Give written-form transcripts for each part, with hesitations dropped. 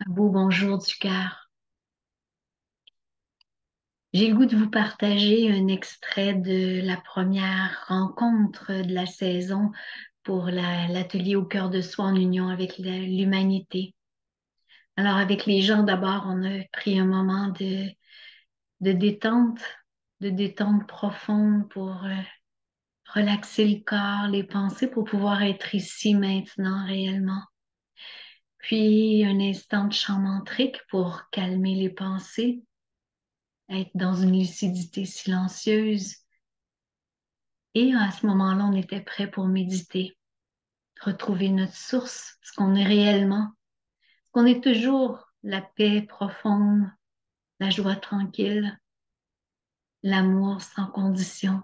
Un beau bonjour du cœur. J'ai le goût de vous partager un extrait de la première rencontre de la saison pour l'atelier au cœur de soi en union avec l'humanité. Alors avec les gens, d'abord, on a pris un moment de détente, de détente profonde pour relaxer le corps, les pensées, pour pouvoir être ici maintenant réellement. Puis un instant de chant mantrique pour calmer les pensées, être dans une lucidité silencieuse. Et à ce moment-là, on était prêt pour méditer, retrouver notre source, ce qu'on est réellement, ce qu'on est toujours, la paix profonde, la joie tranquille, l'amour sans condition.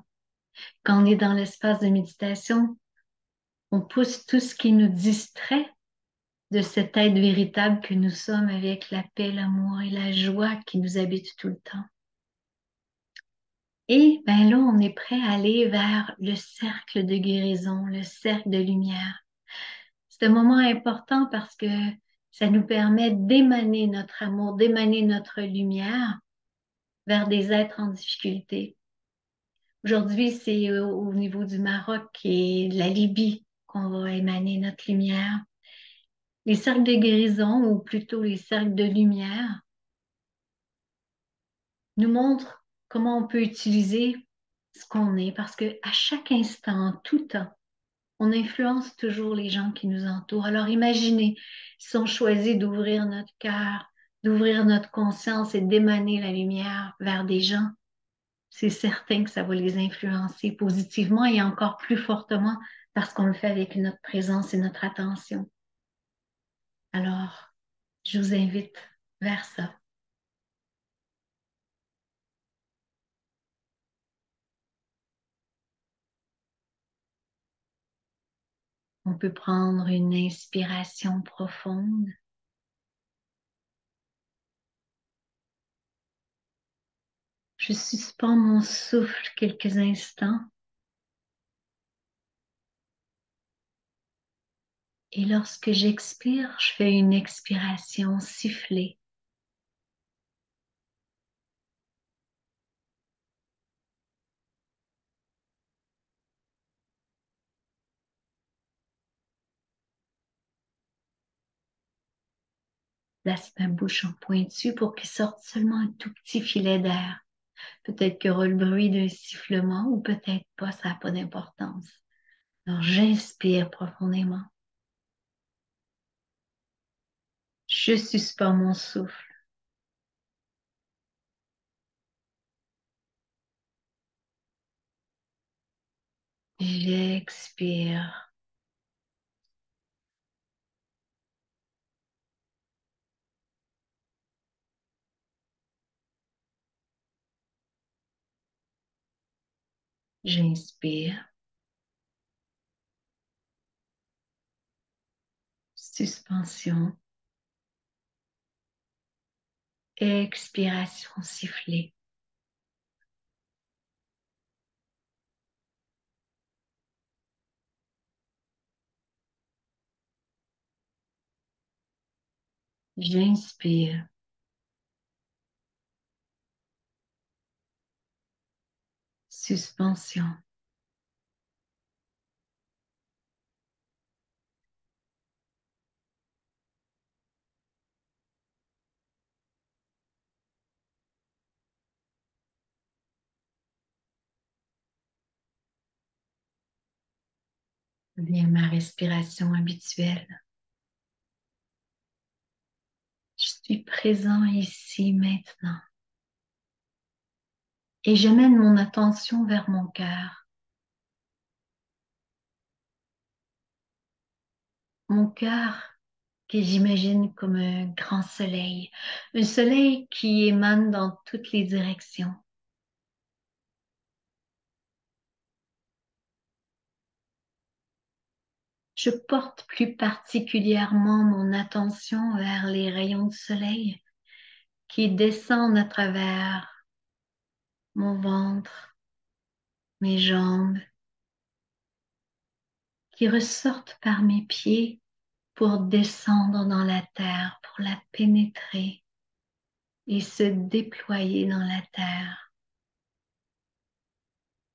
Quand on est dans l'espace de méditation, on pousse tout ce qui nous distrait de cette être véritable que nous sommes avec la paix, l'amour et la joie qui nous habitent tout le temps. Et ben là, on est prêt à aller vers le cercle de guérison, le cercle de lumière. C'est un moment important parce que ça nous permet d'émaner notre amour, d'émaner notre lumière vers des êtres en difficulté. Aujourd'hui, c'est au niveau du Maroc et de la Libye qu'on va émaner notre lumière. Les cercles de guérison, ou plutôt les cercles de lumière, nous montrent comment on peut utiliser ce qu'on est, parce que à chaque instant, en tout temps, on influence toujours les gens qui nous entourent. Alors imaginez si on choisit d'ouvrir notre cœur, d'ouvrir notre conscience et d'émaner la lumière vers des gens, c'est certain que ça va les influencer positivement et encore plus fortement parce qu'on le fait avec notre présence et notre attention. Alors, je vous invite vers ça. On peut prendre une inspiration profonde. Je suspends mon souffle quelques instants et lorsque j'expire, je fais une expiration sifflée. Place ma bouche en pointu pour qu'il sorte seulement un tout petit filet d'air. Peut-être qu'il y aura le bruit d'un sifflement ou peut-être pas, ça n'a pas d'importance. Alors j'inspire profondément. Je suspends mon souffle. J'expire. J'inspire. Suspension. Expiration sifflée. J'inspire. Suspension. Vient ma respiration habituelle. Je suis présent ici maintenant. Et j'amène mon attention vers mon cœur. Mon cœur que j'imagine comme un grand soleil, un soleil qui émane dans toutes les directions. Je porte plus particulièrement mon attention vers les rayons de soleil qui descendent à travers mon ventre, mes jambes, qui ressortent par mes pieds pour descendre dans la terre, pour la pénétrer et se déployer dans la terre.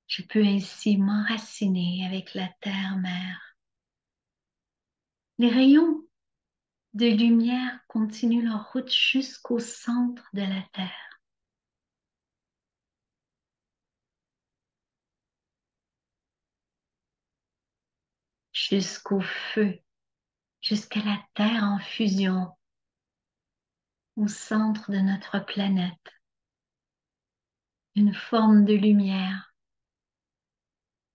Je peux ainsi m'enraciner avec la terre-mère. Les rayons de lumière continuent leur route jusqu'au centre de la terre, jusqu'au feu, jusqu'à la terre en fusion, au centre de notre planète. Une forme de lumière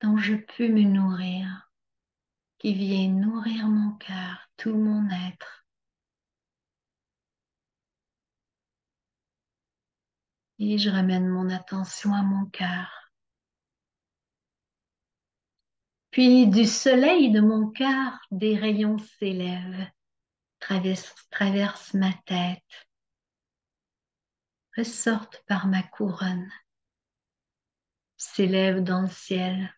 dont je peux me nourrir, qui vient nourrir mon cœur, tout mon être. Et je ramène mon attention à mon cœur. Puis du soleil de mon cœur, des rayons s'élèvent, traversent ma tête, ressortent par ma couronne, s'élèvent dans le ciel,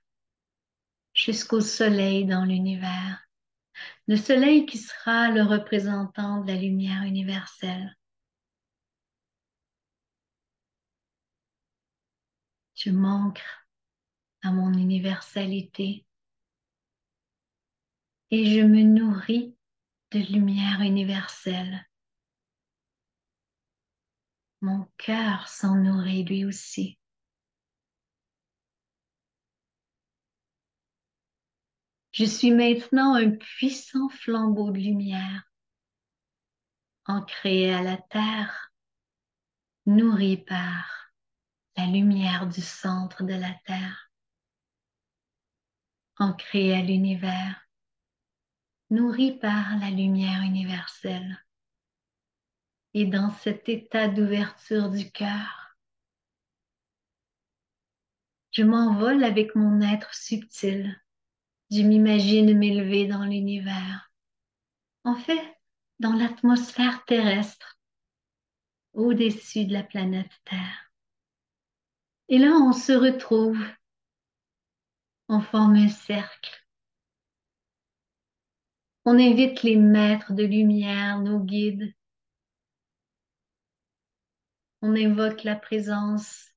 jusqu'au soleil dans l'univers. Le soleil qui sera le représentant de la lumière universelle. Je m'ancre à mon universalité et je me nourris de lumière universelle. Mon cœur s'en nourrit lui aussi. Je suis maintenant un puissant flambeau de lumière, ancré à la terre, nourri par la lumière du centre de la terre, ancré à l'univers, nourri par la lumière universelle. Et dans cet état d'ouverture du cœur, je m'envole avec mon être subtil. Je m'imagine m'élever dans l'univers. En fait, dans l'atmosphère terrestre, au-dessus de la planète Terre. Et là, on se retrouve, on forme un cercle. On invite les maîtres de lumière, nos guides. On invoque la présence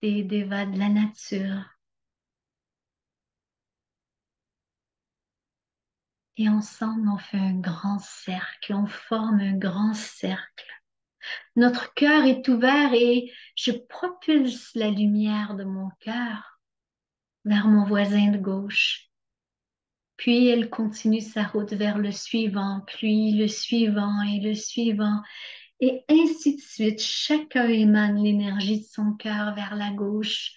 des dévas de la nature. Et ensemble, on fait un grand cercle, on forme un grand cercle. Notre cœur est ouvert et je propulse la lumière de mon cœur vers mon voisin de gauche. Puis elle continue sa route vers le suivant, puis le suivant et le suivant. Et ainsi de suite, chacun émane l'énergie de son cœur vers la gauche.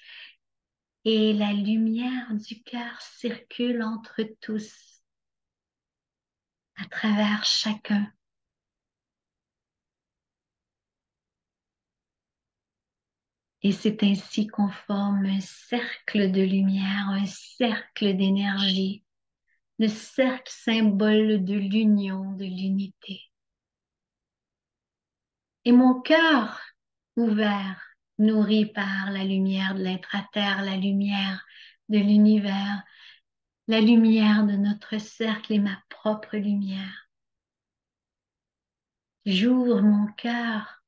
Et la lumière du cœur circule entre tous, à travers chacun. Et c'est ainsi qu'on forme un cercle de lumière, un cercle d'énergie, le cercle symbole de l'union, de l'unité. Et mon cœur ouvert, nourri par la lumière de l'intra-terre, la lumière de l'univers, la lumière de notre cercle et ma propre lumière. J'ouvre mon cœur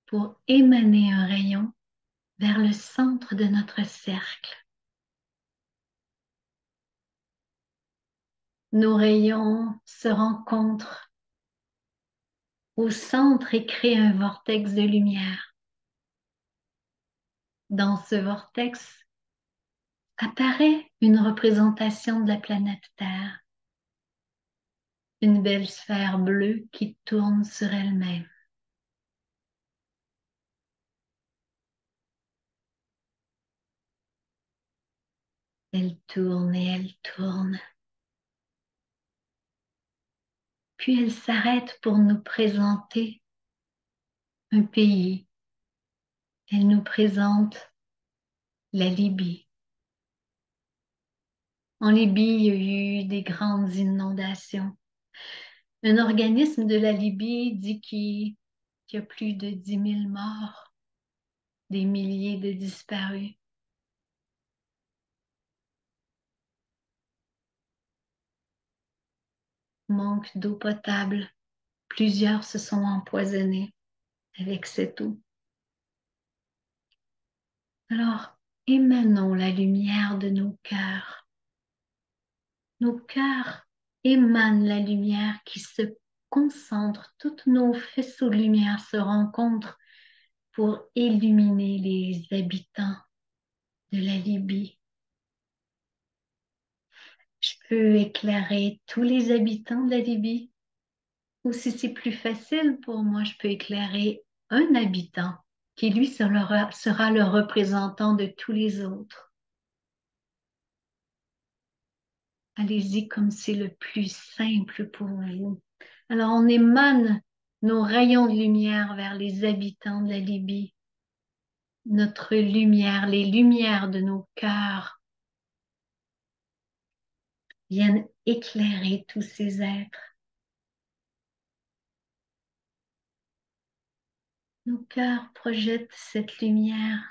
pour émaner un rayon vers le centre de notre cercle. Nos rayons se rencontrent au centre et créent un vortex de lumière. Dans ce vortex apparaît une représentation de la planète Terre, une belle sphère bleue qui tourne sur elle-même. Elle tourne et elle tourne. Puis elle s'arrête pour nous présenter un pays. Elle nous présente la Libye. En Libye, il y a eu des grandes inondations. Un organisme de la Libye dit qu'il y a plus de 10 000 morts, des milliers de disparus. manque d'eau potable. Plusieurs se sont empoisonnés avec cette eau. Alors, émanons la lumière de nos cœurs. Nos cœurs émanent la lumière qui se concentre. Tous nos faisceaux de lumière se rencontrent pour illuminer les habitants de la Libye. Je peux éclairer tous les habitants de la Libye. Ou si c'est plus facile pour moi, je peux éclairer un habitant qui, lui, sera le représentant de tous les autres. Allez-y comme c'est le plus simple pour vous. Alors, on émane nos rayons de lumière vers les habitants de la Libye. Notre lumière, les lumières de nos cœurs viennent éclairer tous ces êtres. Nos cœurs projettent cette lumière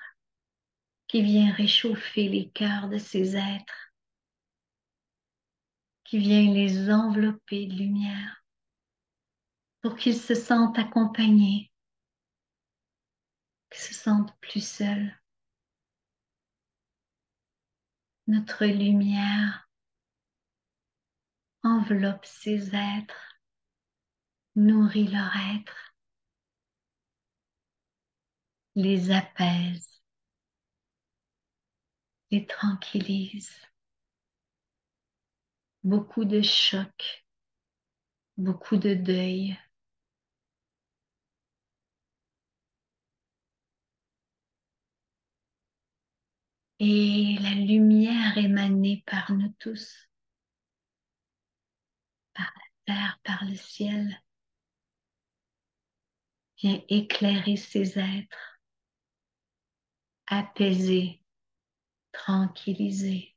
qui vient réchauffer les cœurs de ces êtres, qui vient les envelopper de lumière pour qu'ils se sentent accompagnés, qu'ils se sentent plus seuls. Notre lumière enveloppe ces êtres, nourrit leur être, les apaise, les tranquillise. Beaucoup de chocs, beaucoup de deuil. Et la lumière émanée par nous tous, par la terre, par le ciel, vient éclairer ces êtres, apaiser, tranquilliser.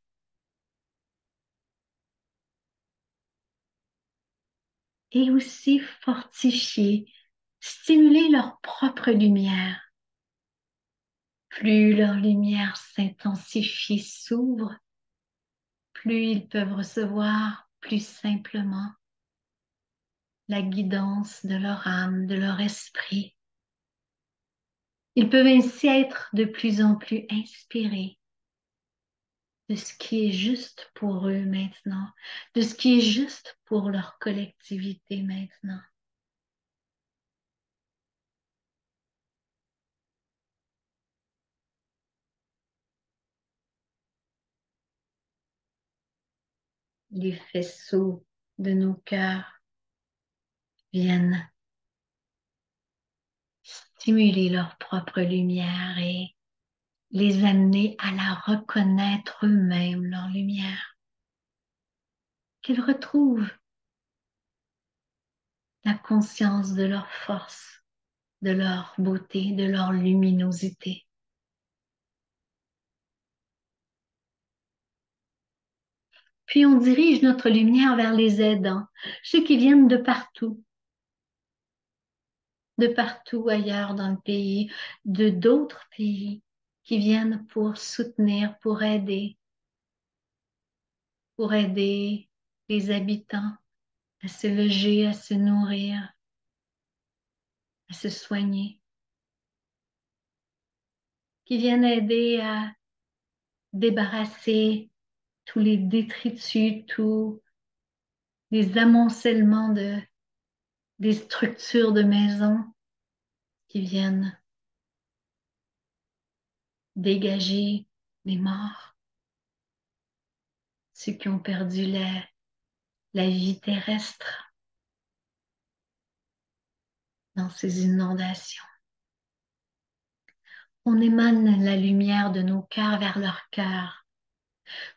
Et aussi fortifier, stimuler leur propre lumière. Plus leur lumière s'intensifie, s'ouvre, plus ils peuvent recevoir plus simplement la guidance de leur âme, de leur esprit. Ils peuvent ainsi être de plus en plus inspirés de ce qui est juste pour eux maintenant, de ce qui est juste pour leur collectivité maintenant. Les faisceaux de nos cœurs viennent stimuler leur propre lumière et les amener à la reconnaître eux-mêmes, leur lumière. Qu'ils retrouvent la conscience de leur force, de leur beauté, de leur luminosité. Puis on dirige notre lumière vers les aidants, ceux qui viennent de partout ailleurs dans le pays, de d'autres pays, qui viennent pour soutenir, pour aider les habitants à se loger, à se nourrir, à se soigner, qui viennent aider à débarrasser tous les détritus, tous les amoncellements des structures de maisons qui viennent dégager les morts, ceux qui ont perdu la vie terrestre dans ces inondations. On émane la lumière de nos cœurs vers leur cœur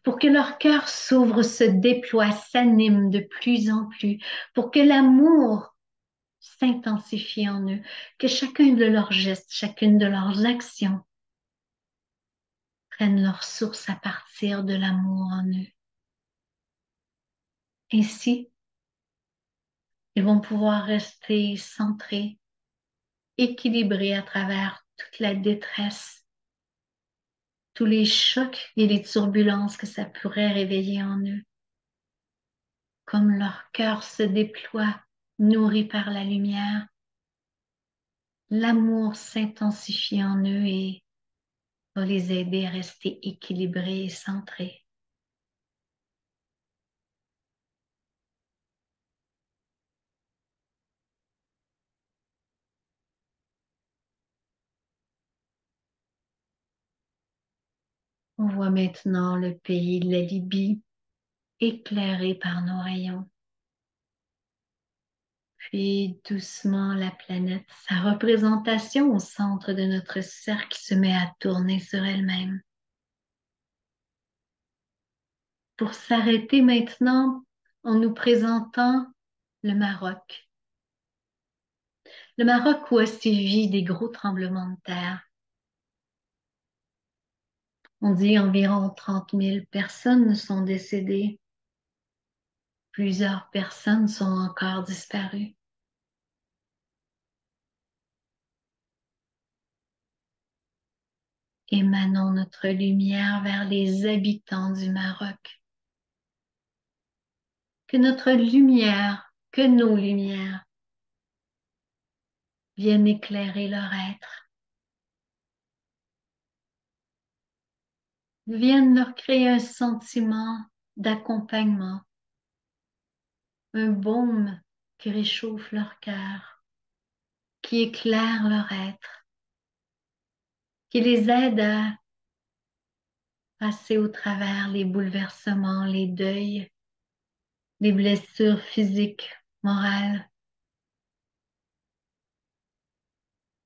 pour que leur cœur s'ouvre, se déploie, s'anime de plus en plus, pour que l'amour s'intensifie en eux, que chacun de leurs gestes, chacune de leurs actions prennent leur source à partir de l'amour en eux. Ainsi, ils vont pouvoir rester centrés, équilibrés à travers toute la détresse, tous les chocs et les turbulences que ça pourrait réveiller en eux. comme leur cœur se déploie, nourri par la lumière, l'amour s'intensifie en eux et va les aider à rester équilibrés et centrés. On voit maintenant le pays de la Libye éclairé par nos rayons. Puis doucement la planète, sa représentation au centre de notre cercle se met à tourner sur elle-même. Pour s'arrêter maintenant en nous présentant le Maroc. Le Maroc où a suivi des gros tremblements de terre. On dit environ 30 000 personnes sont décédées. Plusieurs personnes sont encore disparues. Émanons notre lumière vers les habitants du Maroc. Que notre lumière, que nos lumières viennent éclairer leur être, viennent leur créer un sentiment d'accompagnement, un baume qui réchauffe leur cœur, qui éclaire leur être, qui les aide à passer au travers les bouleversements, les deuils, les blessures physiques, morales.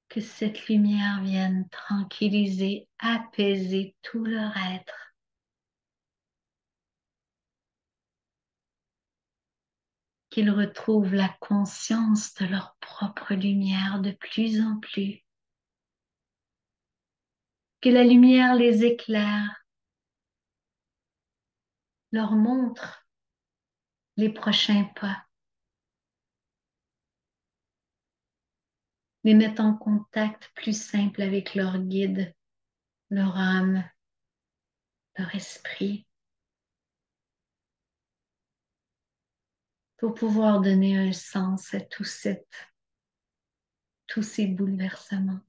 Que cette lumière vienne tranquilliser, apaiser tout leur être. Qu'ils retrouvent la conscience de leur propre lumière de plus en plus. Que la lumière les éclaire, leur montre les prochains pas, les mette en contact plus simple avec leur guide, leur âme, leur esprit, pour pouvoir donner un sens à tous ces bouleversements,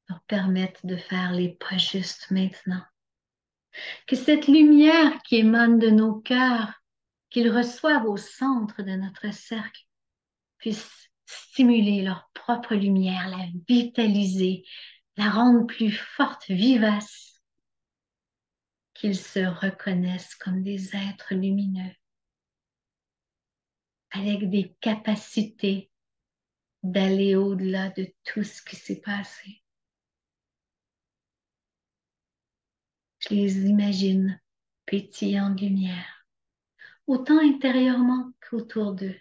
leur permettre de faire les pas justes maintenant. Que cette lumière qui émane de nos cœurs, qu'ils reçoivent au centre de notre cercle, puisse stimuler leur propre lumière, la vitaliser, la rendre plus forte, vivace, qu'ils se reconnaissent comme des êtres lumineux, avec des capacités d'aller au-delà de tout ce qui s'est passé. Je les imagine pétillants de lumière, autant intérieurement qu'autour d'eux.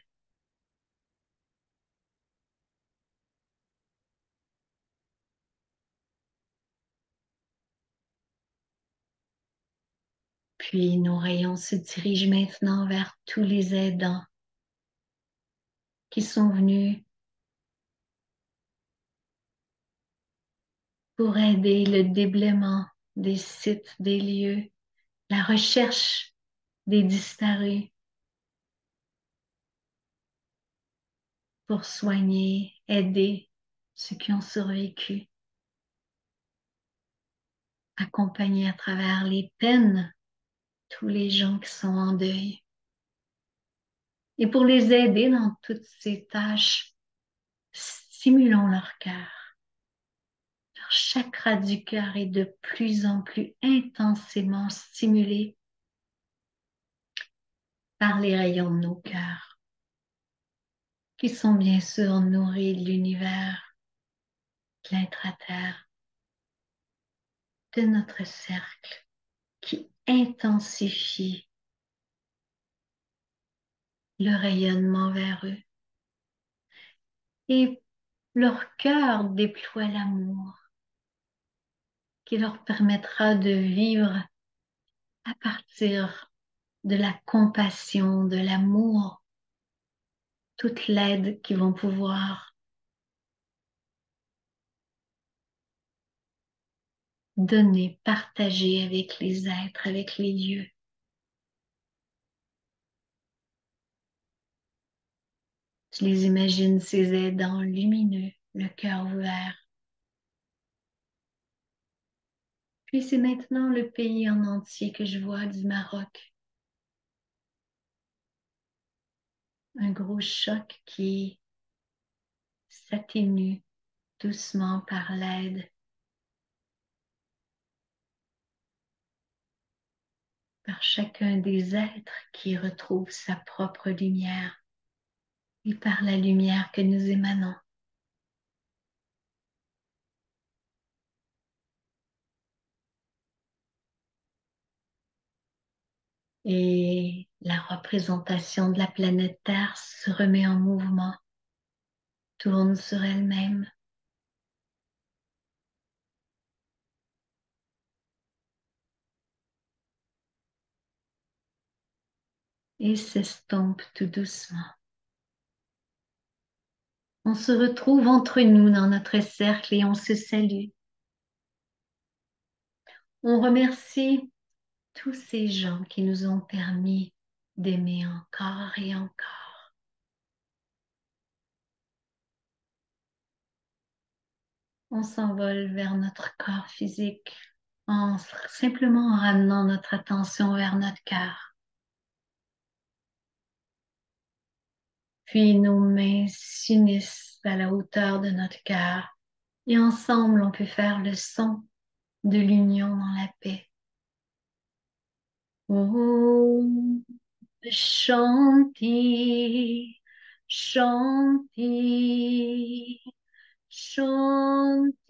Puis nos rayons se dirigent maintenant vers tous les aidants qui sont venus pour aider le déblaiement des sites, des lieux, la recherche des disparus, pour soigner, aider ceux qui ont survécu, accompagner à travers les peines tous les gens qui sont en deuil. Et pour les aider dans toutes ces tâches, stimulons leur cœur. Leur chakra du cœur est de plus en plus intensément stimulé par les rayons de nos cœurs, qui sont bien sûr nourris de l'univers, de l'intra-terre, de notre cercle, qui intensifie le rayonnement vers eux. Et leur cœur déploie l'amour, qui leur permettra de vivre à partir de la compassion, de l'amour, toute l'aide qu'ils vont pouvoir donner, partager avec les êtres, avec les lieux. Je les imagine, ces aidants lumineux, le cœur ouvert. Puis c'est maintenant le pays en entier que je vois du Maroc. Un gros choc qui s'atténue doucement par l'aide, par chacun des êtres qui retrouve sa propre lumière et par la lumière que nous émanons. Et la représentation de la planète Terre se remet en mouvement, tourne sur elle-même et s'estompe tout doucement. On se retrouve entre nous dans notre cercle et on se salue. On remercie tous ces gens qui nous ont permis d'aimer encore et encore. On s'envole vers notre corps physique simplement en ramenant notre attention vers notre cœur. Puis nos mains s'unissent à la hauteur de notre cœur et ensemble on peut faire le son de l'union dans la paix. Om Shanti, Shanti, Shanti.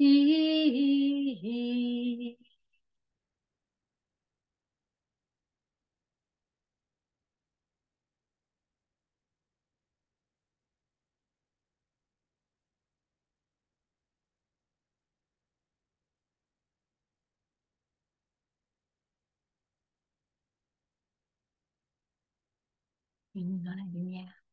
Unis dans la lumière.